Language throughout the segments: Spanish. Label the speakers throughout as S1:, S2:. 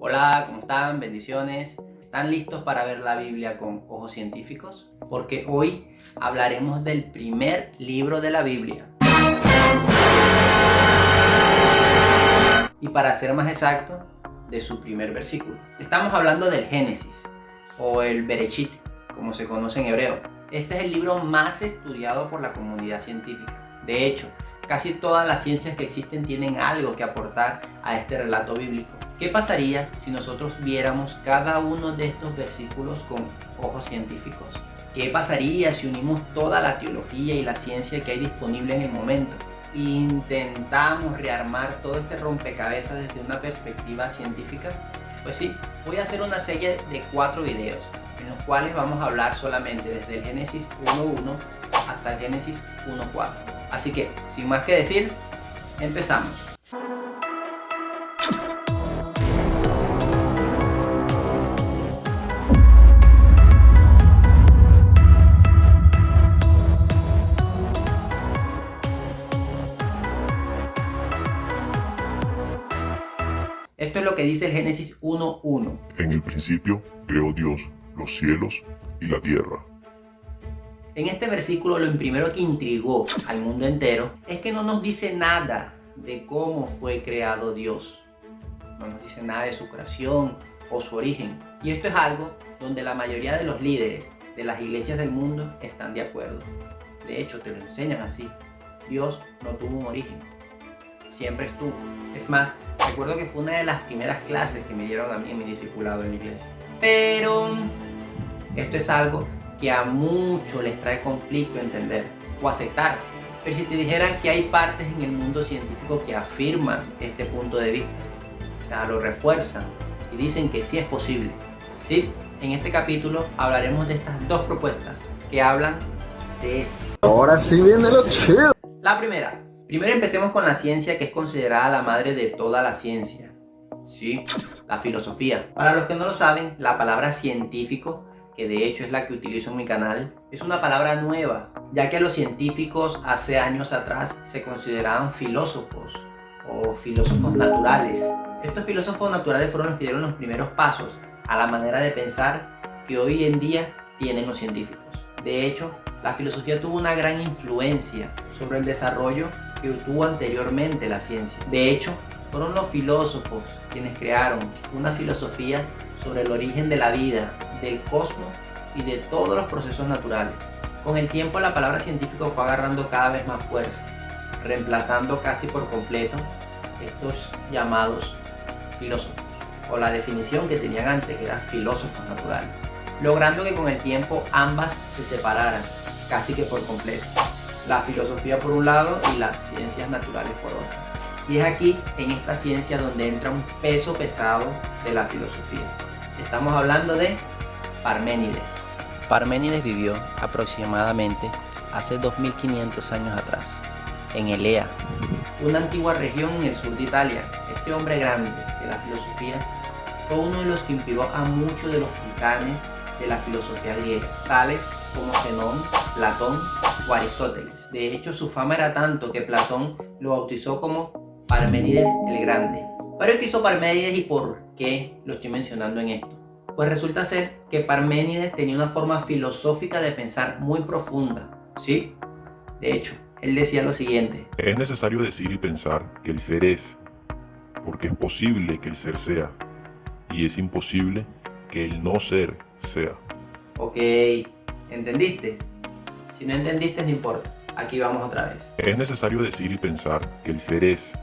S1: Hola, ¿cómo están? Bendiciones. ¿Están listos para ver la Biblia con ojos científicos? Porque hoy hablaremos del primer libro de la Biblia. Y para ser más exacto, de su primer versículo. Estamos hablando del Génesis, o el Bereshit, como se conoce en hebreo. Este es el libro más estudiado por la comunidad científica. De hecho, casi todas las ciencias que existen tienen algo que aportar a este relato bíblico. ¿Qué pasaría si nosotros viéramos cada uno de estos versículos con ojos científicos? ¿Qué pasaría si unimos toda la teología y la ciencia que hay disponible en el momento? Intentamos rearmar todo este rompecabezas desde una perspectiva científica. Pues sí, voy a hacer una serie de 4 videos en los cuales vamos a hablar solamente desde el Génesis 1.1 hasta el Génesis 1.4. Así que, sin más que decir, empezamos. Esto es lo que dice el Génesis 1.1.
S2: En el principio creó Dios los cielos y la tierra.
S1: En este versículo lo primero que intrigó al mundo entero es que no nos dice nada de cómo fue creado Dios. No nos dice nada de su creación o su origen. Y esto es algo donde la mayoría de los líderes de las iglesias del mundo están de acuerdo. De hecho, te lo enseñan así. Dios no tuvo un origen. Siempre estuvo. Es más, recuerdo que fue una de las primeras clases que me dieron a mí en mi discipulado en la iglesia. Pero esto es algo que a muchos les trae conflicto entender o aceptar. Pero si te dijeran que hay partes en el mundo científico que afirman este punto de vista, o sea, lo refuerzan y dicen que sí es posible. Sí, en este capítulo hablaremos de estas dos propuestas que hablan de esto.
S3: Ahora sí viene lo chido.
S1: La primera. Primero empecemos con la ciencia, que es considerada la madre de toda la ciencia. Sí, la filosofía. Para los que no lo saben, la palabra científico, que de hecho es la que utilizo en mi canal, es una palabra nueva, ya que los científicos hace años atrás se consideraban filósofos o filósofos naturales. Estos filósofos naturales fueron los que dieron los primeros pasos a la manera de pensar que hoy en día tienen los científicos. De hecho, la filosofía tuvo una gran influencia sobre el desarrollo que tuvo anteriormente la ciencia. De hecho, fueron los filósofos quienes crearon una filosofía sobre el origen de la vida, del cosmos y de todos los procesos naturales. Con el tiempo la palabra científico fue agarrando cada vez más fuerza, reemplazando casi por completo estos llamados filósofos, o la definición que tenían antes, que eran filósofos naturales, logrando que con el tiempo ambas se separaran casi que por completo. La filosofía por un lado y las ciencias naturales por otro. Y es aquí, en esta ciencia, donde entra un peso pesado de la filosofía. Estamos hablando de Parménides. Parménides vivió aproximadamente hace 2500 años atrás, en Elea, una antigua región en el sur de Italia. Este hombre grande de la filosofía fue uno de los que inspiró a muchos de los titanes de la filosofía griega, tales como Zenón, Platón o Aristóteles. De hecho, su fama era tanto que Platón lo bautizó como Parménides el Grande. ¿Pero qué hizo Parménides y por qué lo estoy mencionando en esto? Pues resulta ser que Parménides tenía una forma filosófica de pensar muy profunda, ¿sí? De hecho, él decía lo siguiente:
S2: Es necesario decir y pensar que el ser es, porque es posible que el ser sea, y es imposible que el no ser sea.
S1: Ok, ¿entendiste? Si no entendiste, no importa. Aquí vamos otra vez.
S2: Es necesario decir y pensar que el ser es,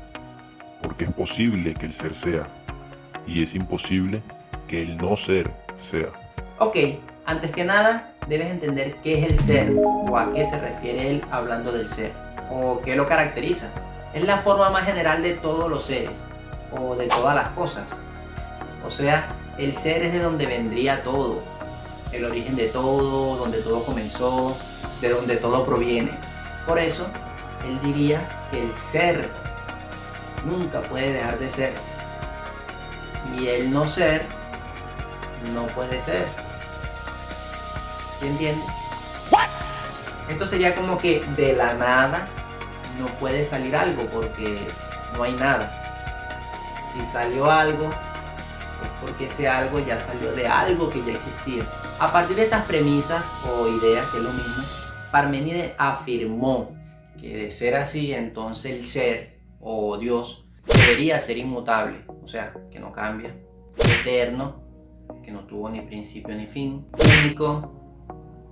S2: porque es posible que el ser sea, y es imposible que el no ser sea.
S1: Ok, antes que nada, debes entender qué es el ser, o a qué se refiere él hablando del ser, o qué lo caracteriza. Es la forma más general de todos los seres, o de todas las cosas. O sea, el ser es de donde vendría todo, el origen de todo, donde todo comenzó, de donde todo proviene. Por eso, él diría que el ser nunca puede dejar de ser, y el no ser no puede ser. ¿Sí entiendes? Esto sería como que de la nada no puede salir algo porque no hay nada. Si salió algo, es porque ese algo ya salió de algo que ya existía. A partir de estas premisas o ideas, que es lo mismo, Parménides afirmó que de ser así, entonces el ser o Dios debería ser inmutable, o sea, que no cambia, eterno, que no tuvo ni principio ni fin, único,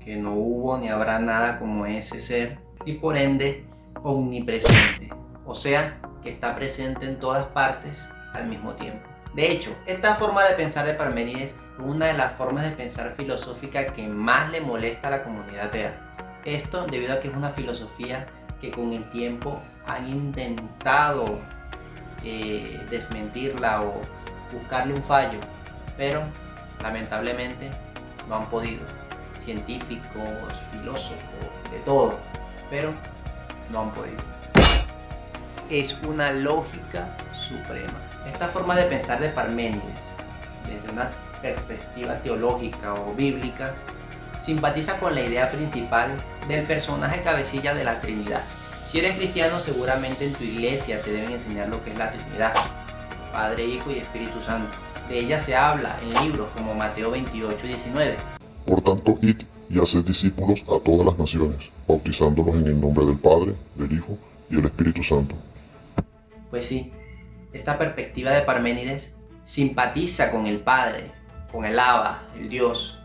S1: que no hubo ni habrá nada como ese ser, y por ende omnipresente, o sea, que está presente en todas partes al mismo tiempo. De hecho, esta forma de pensar de Parménides es una de las formas de pensar filosófica que más le molesta a la comunidad atea. Esto debido a que es una filosofía que con el tiempo han intentado desmentirla o buscarle un fallo, pero lamentablemente no han podido. Científicos, filósofos, de todo, pero no han podido. Es una lógica suprema. Esta forma de pensar de Parménides, desde una perspectiva teológica o bíblica, simpatiza con la idea principal del personaje cabecilla de la Trinidad. Si eres cristiano, seguramente en tu iglesia te deben enseñar lo que es la Trinidad, Padre, Hijo y Espíritu Santo. De ella se habla en libros como Mateo 28:19.
S2: Por tanto, id y haced discípulos a todas las naciones, bautizándolos en el nombre del Padre, del Hijo y del Espíritu Santo.
S1: Pues sí, esta perspectiva de Parménides simpatiza con el Padre, con el Abba, el Dios,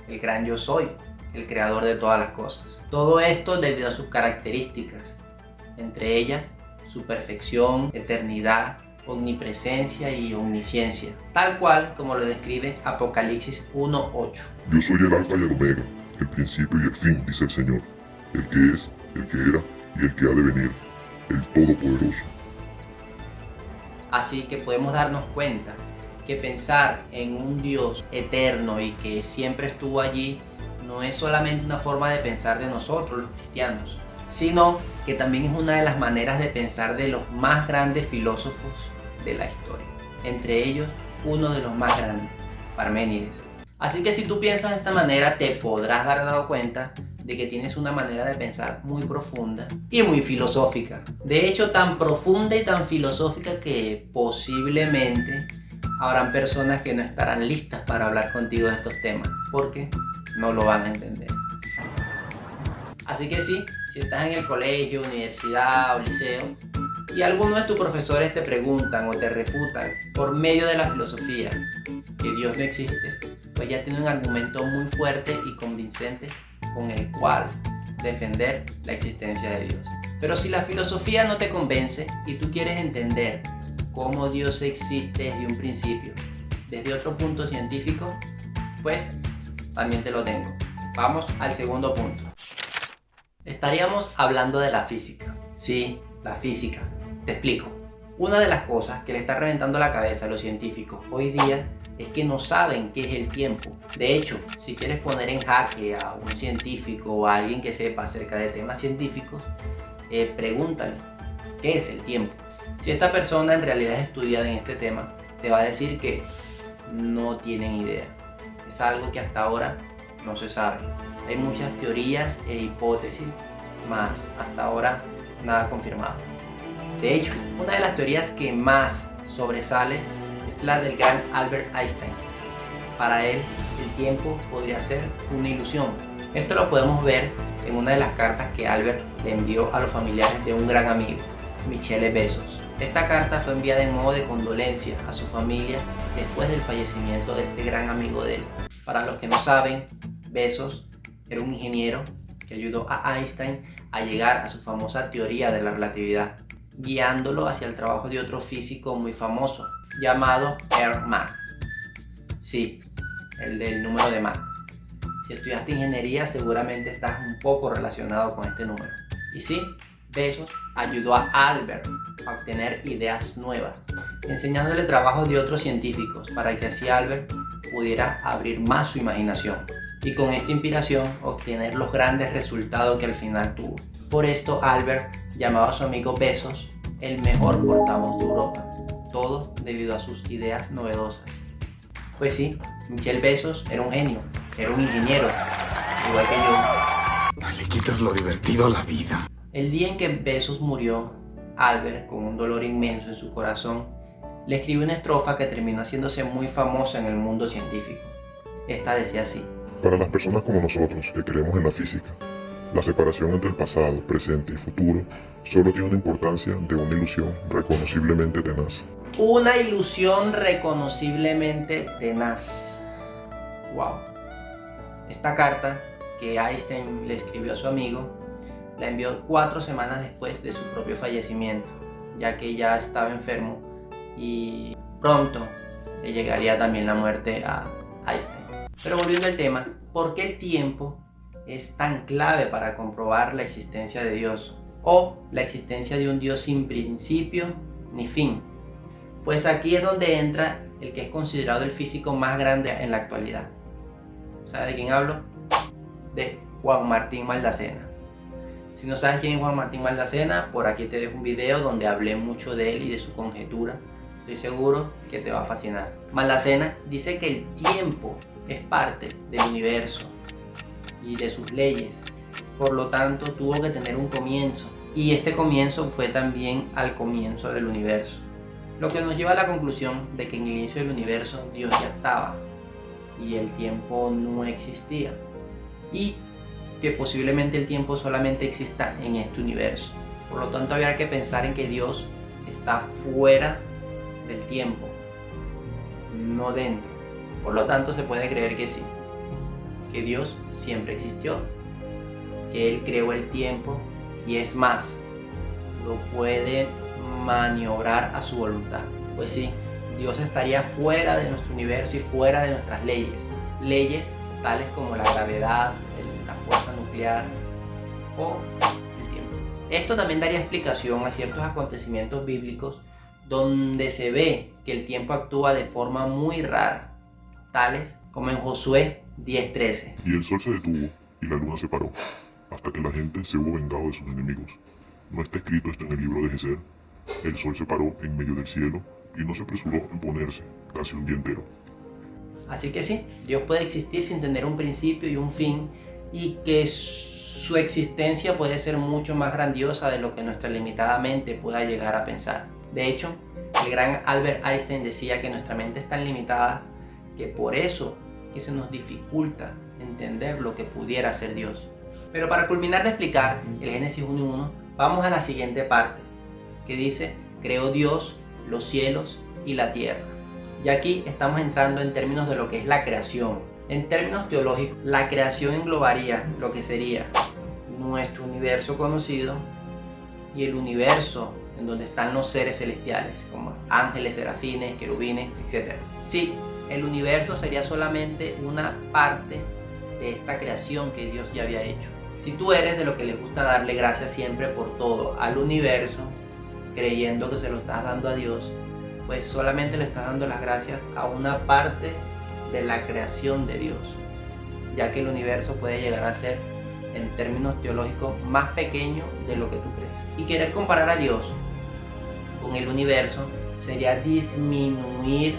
S1: el gran yo soy, el creador de todas las cosas. Todo esto debido a sus características, entre ellas su perfección, eternidad, omnipresencia y omnisciencia, tal cual como lo describe Apocalipsis 1:8.
S2: Yo soy el Alfa y el Omega, el principio y el fin, dice el Señor, el que es, el que era y el que ha de venir, el Todopoderoso.
S1: Así que podemos darnos cuenta que pensar en un Dios eterno y que siempre estuvo allí no es solamente una forma de pensar de nosotros los cristianos, sino que también es una de las maneras de pensar de los más grandes filósofos de la historia. Entre ellos, uno de los más grandes, Parménides. Así que si tú piensas de esta manera, te podrás dar dado cuenta de que tienes una manera de pensar muy profunda y muy filosófica. De hecho, tan profunda y tan filosófica que posiblemente habrán personas que no estarán listas para hablar contigo de estos temas, porque no lo van a entender. Así que sí, si estás en el colegio, universidad o liceo y algunos de tus profesores te preguntan o te refutan por medio de la filosofía que Dios no existe, pues ya tiene un argumento muy fuerte y convincente con el cual defender la existencia de Dios. Pero si la filosofía no te convence y tú quieres entender cómo Dios existe desde un principio, desde otro punto científico, pues también te lo tengo. Vamos al segundo punto. Estaríamos hablando de la física. Sí, la física. Te explico. Una de las cosas que le está reventando la cabeza a los científicos hoy día es que no saben qué es el tiempo. De hecho, si quieres poner en jaque a un científico o a alguien que sepa acerca de temas científicos, pregúntale, ¿qué es el tiempo? Si esta persona en realidad es estudiada en este tema, te va a decir que no tienen idea. Es algo que hasta ahora no se sabe. Hay muchas teorías e hipótesis, más hasta ahora nada confirmado. De hecho, una de las teorías que más sobresale es la del gran Albert Einstein. Para él, el tiempo podría ser una ilusión. Esto lo podemos ver en una de las cartas que Albert le envió a los familiares de un gran amigo, Michele Bezos. Esta carta fue enviada en modo de condolencia a su familia después del fallecimiento de este gran amigo de él. Para los que no saben, Bezos era un ingeniero que ayudó a Einstein a llegar a su famosa teoría de la relatividad, guiándolo hacia el trabajo de otro físico muy famoso, llamado Herr Mach. Sí, el del número de Mach. Si estudiaste ingeniería, seguramente estás un poco relacionado con este número. Y sí, Bezos ayudó a Albert a obtener ideas nuevas, enseñándole trabajos de otros científicos para que así Albert pudiera abrir más su imaginación y con esta inspiración obtener los grandes resultados que al final tuvo. Por esto Albert llamaba a su amigo Bezos el mejor portavoz de Europa, todo debido a sus ideas novedosas. Pues sí, Michele Bezos era un genio, era un ingeniero, igual que yo.
S3: Le quitas lo divertido a la vida.
S1: El día en que Bezos murió, Albert, con un dolor inmenso en su corazón, le escribió una estrofa que terminó haciéndose muy famosa en el mundo científico. Esta decía así:
S2: Para las personas como nosotros que creemos en la física, la separación entre el pasado, presente y futuro solo tiene una importancia de una ilusión reconociblemente tenaz.
S1: Una ilusión reconociblemente tenaz. Wow. Esta carta que Einstein le escribió a su amigo la envió 4 semanas después de su propio fallecimiento, ya que ya estaba enfermo y pronto le llegaría también la muerte a Einstein. Pero volviendo al tema, ¿por qué el tiempo es tan clave para comprobar la existencia de Dios o la existencia de un Dios sin principio ni fin? Pues aquí es donde entra el que es considerado el físico más grande en la actualidad. ¿Sabe de quién hablo? De Juan Martín Maldacena. Si no sabes quién es Juan Martín Maldacena, por aquí te dejo un video donde hablé mucho de él y de su conjetura. Estoy seguro que te va a fascinar. Maldacena dice que el tiempo es parte del universo y de sus leyes. Por lo tanto, tuvo que tener un comienzo. Y este comienzo fue también al comienzo del universo. Lo que nos lleva a la conclusión de que en el inicio del universo Dios ya estaba y el tiempo no existía. Y que posiblemente el tiempo solamente exista en este universo. Por lo tanto, habría que pensar en que Dios está fuera del tiempo, no dentro. Por lo tanto, se puede creer que sí, que Dios siempre existió, que Él creó el tiempo y es más, lo puede maniobrar a su voluntad. Pues sí, Dios estaría fuera de nuestro universo y fuera de nuestras leyes. Leyes tales como la gravedad, la fuerza nuclear o el tiempo. Esto también daría explicación a ciertos acontecimientos bíblicos donde se ve que el tiempo actúa de forma muy rara, tales como en Josué 10:13.
S2: Y el sol se detuvo y la luna se paró, hasta que la gente se hubo vengado de sus enemigos. ¿No está escrito esto en el libro de Ezequiel? El sol se paró en medio del cielo y no se apresuró en ponerse casi un día entero.
S1: Así que sí, Dios puede existir sin tener un principio y un fin, y que su existencia puede ser mucho más grandiosa de lo que nuestra limitada mente pueda llegar a pensar. De hecho, el gran Albert Einstein decía que nuestra mente es tan limitada que por eso que se nos dificulta entender lo que pudiera ser Dios. Pero para culminar de explicar el Génesis 1:1, vamos a la siguiente parte, que dice: creó Dios los cielos y la tierra. Y aquí estamos entrando en términos de lo que es la creación. En términos teológicos, la creación englobaría lo que sería nuestro universo conocido y el universo en donde están los seres celestiales, como ángeles, serafines, querubines, etc. Sí, el universo sería solamente una parte de esta creación que Dios ya había hecho. Si tú eres de lo que les gusta darle gracias siempre por todo al universo, creyendo que se lo estás dando a Dios, pues solamente le estás dando las gracias a una parte de la creación de Dios, ya que el universo puede llegar a ser, en términos teológicos, más pequeño de lo que tú crees. Y querer comparar a Dios con el universo sería disminuir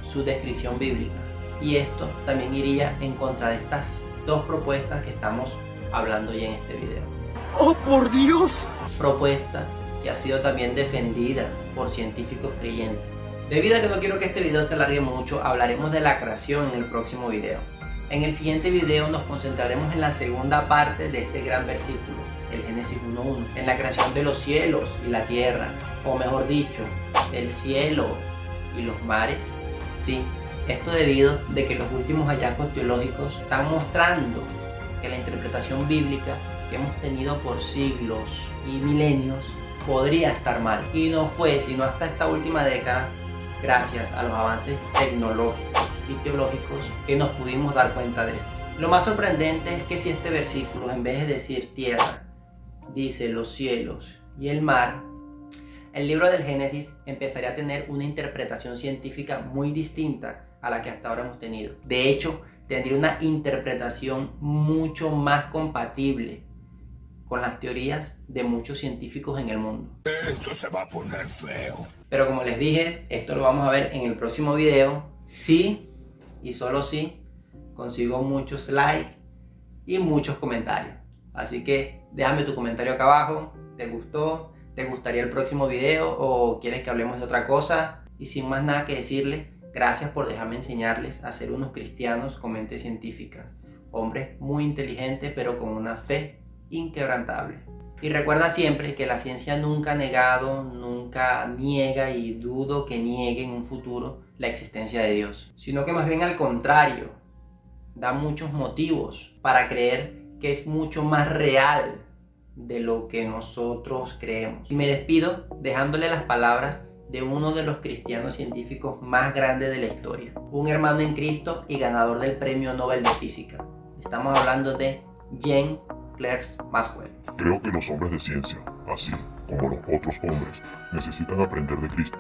S1: su descripción bíblica, y esto también iría en contra de estas 2 propuestas que estamos hablando ya en este video.
S3: ¡Oh, por Dios!
S1: Propuesta que ha sido también defendida por científicos creyentes. Debido a que no quiero que este video se alargue mucho, hablaremos de la creación en el próximo video. En el siguiente video nos concentraremos en la segunda parte de este gran versículo, el Génesis 1:1, en la creación de los cielos y la tierra, o mejor dicho, el cielo y los mares. Sí, esto debido de que los últimos hallazgos teológicos están mostrando que la interpretación bíblica que hemos tenido por siglos y milenios podría estar mal, y no fue sino hasta esta última década, gracias a los avances tecnológicos y teológicos, que nos pudimos dar cuenta de esto. Lo más sorprendente es que si este versículo, en vez de decir tierra, dice los cielos y el mar, el libro del Génesis empezaría a tener una interpretación científica muy distinta a la que hasta ahora hemos tenido. De hecho, tendría una interpretación mucho más compatible con las teorías de muchos científicos en el mundo.
S3: Esto se va a poner feo.
S1: Pero como les dije, esto lo vamos a ver en el próximo video. Sí, y solo si consigo muchos likes y muchos comentarios. Así que déjame tu comentario acá abajo. ¿Te gustó? ¿Te gustaría el próximo video o quieres que hablemos de otra cosa? Y sin más nada que decirles, gracias por dejarme enseñarles a ser unos cristianos con mente científica. Hombres muy inteligentes pero con una fe inquebrantable. Y recuerda siempre que la ciencia nunca ha negado, nunca niega y dudo que niegue en un futuro la existencia de Dios. Sino que más bien al contrario, da muchos motivos para creer que es mucho más real de lo que nosotros creemos. Y me despido dejándole las palabras de uno de los cristianos científicos más grandes de la historia. Un hermano en Cristo y ganador del Premio Nobel de Física. Estamos hablando de James Clerk Maxwell.
S2: Creo que los hombres de ciencia, así como los otros hombres, necesitan aprender de Cristo.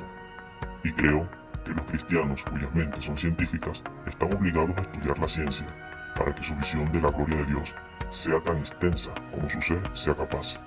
S2: Y creo que los cristianos cuyas mentes son científicas están obligados a estudiar la ciencia para que su visión de la gloria de Dios sea tan extensa como su ser sea capaz.